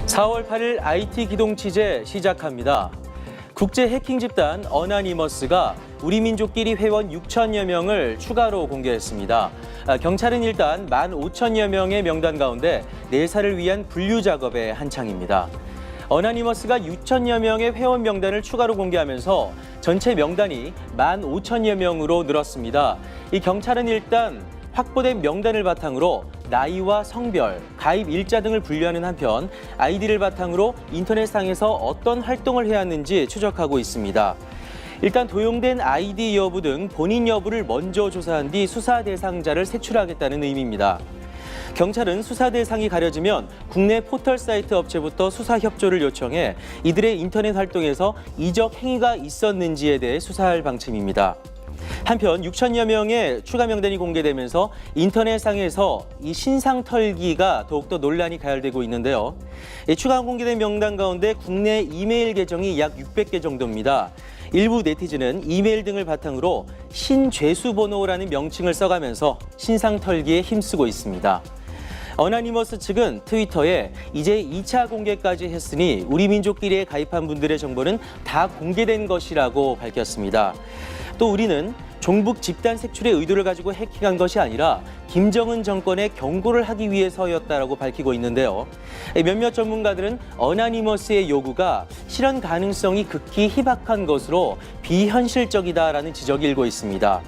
4월 8일 IT 기동 취재 시작합니다. 국제 해킹 집단 어나니머스가 우리 민족끼리 회원 6천여 명을 추가로 공개했습니다. 경찰은 일단 15,000여 명의 명단 가운데 내사를 위한 분류 작업에 한창입니다. 어나니머스가 6천여 명의 회원 명단을 추가로 공개하면서 전체 명단이 15,000여 명으로 늘었습니다. 이 경찰은 일단 확보된 명단을 바탕으로 나이와 성별, 가입 일자 등을 분류하는 한편 아이디를 바탕으로 인터넷상에서 어떤 활동을 해왔는지 추적하고 있습니다. 일단 도용된 아이디 여부 등 본인 여부를 먼저 조사한 뒤 수사 대상자를 색출하겠다는 의미입니다. 경찰은 수사 대상이 가려지면 국내 포털 사이트 업체부터 수사 협조를 요청해 이들의 인터넷 활동에서 이적 행위가 있었는지에 대해 수사할 방침입니다. 한편 6천여 명의 추가 명단이 공개되면서 인터넷상에서 이 신상 털기가 더욱더 논란이 가열되고 있는데요. 추가 공개된 명단 가운데 국내 이메일 계정이 약 600개 정도입니다. 일부 네티즌은 이메일 등을 바탕으로 신죄수 번호라는 명칭을 써가면서 신상 털기에 힘쓰고 있습니다. 어나니머스 측은 트위터에 이제 2차 공개까지 했으니 우리 민족끼리에 가입한 분들의 정보는 다 공개된 것이라고 밝혔습니다. 또 우리는 종북 집단 색출의 의도를 가지고 해킹한 것이 아니라 김정은 정권에 경고를 하기 위해서였다라고 밝히고 있는데요. 몇몇 전문가들은 어나니머스의 요구가 실현 가능성이 극히 희박한 것으로 비현실적이다라는 지적이 일고 있습니다.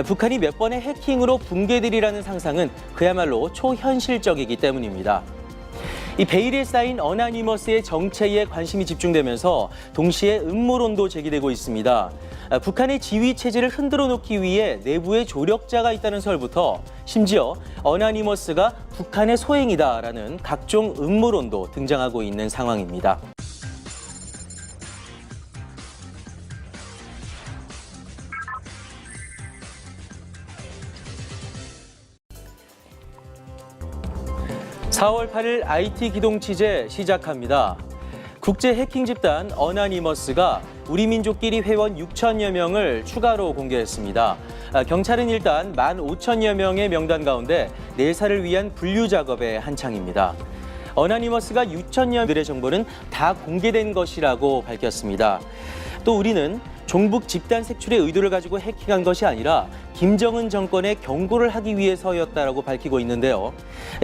북한이 몇 번의 해킹으로 붕괴되리라는 상상은 그야말로 초현실적이기 때문입니다. 이 베일에 쌓인 어나니머스의 정체에 관심이 집중되면서 동시에 음모론도 제기되고 있습니다. 북한의 지휘 체제를 흔들어 놓기 위해 내부에 조력자가 있다는 설부터 심지어 어나니머스가 북한의 소행이다라는 각종 음모론도 등장하고 있는 상황입니다. (4월 8일) IT 기동 취재 시작합니다. 국제 해킹 집단 어나니머스가 우리 민족끼리 회원 6천여 명을 추가로 공개했습니다. 경찰은 일단 15,000여 명의 명단 가운데 내사를 위한 분류 작업에 한창입니다. 어나니머스가 6천여 명들의 정보는 다 공개된 것이라고 밝혔습니다. 또 우리는 종북 집단 색출의 의도를 가지고 해킹한 것이 아니라 김정은 정권에 경고를 하기 위해서였다라고 밝히고 있는데요.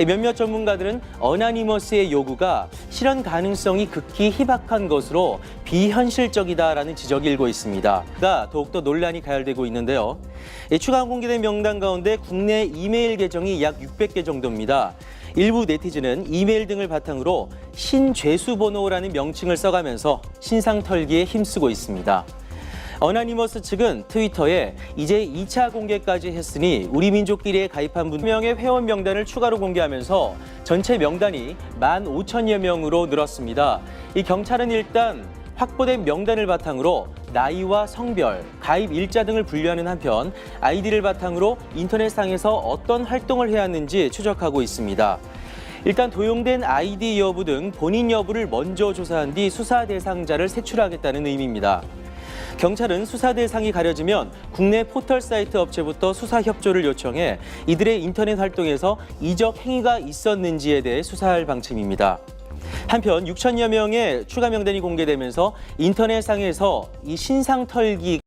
몇몇 전문가들은 어나니머스의 요구가 실현 가능성이 극히 희박한 것으로 비현실적이다라는 지적이 일고 있습니다. 더욱더 논란이 가열되고 있는데요. 추가 공개된 명단 가운데 국내 이메일 계정이 약 600개 정도입니다. 일부 네티즌은 이메일 등을 바탕으로 신죄수 번호라는 명칭을 써가면서 신상 털기에 힘쓰고 있습니다. 어나니머스 측은 트위터에 이제 2차 공개까지 했으니 우리 민족끼리에 가입한 분명의 회원 명단을 추가로 공개하면서 전체 명단이 15,000여 명으로 늘었습니다. 이 경찰은 일단 확보된 명단을 바탕으로 나이와 성별, 가입 일자 등을 분류하는 한편 아이디를 바탕으로 인터넷상에서 어떤 활동을 해왔는지 추적하고 있습니다. 일단 도용된 아이디 여부 등 본인 여부를 먼저 조사한 뒤 수사 대상자를 색출하겠다는 의미입니다. 경찰은 수사 대상이 가려지면 국내 포털 사이트 업체부터 수사 협조를 요청해 이들의 인터넷 활동에서 이적 행위가 있었는지에 대해 수사할 방침입니다. 한편 6천여 명의 추가 명단이 공개되면서 인터넷상에서 이 신상 털기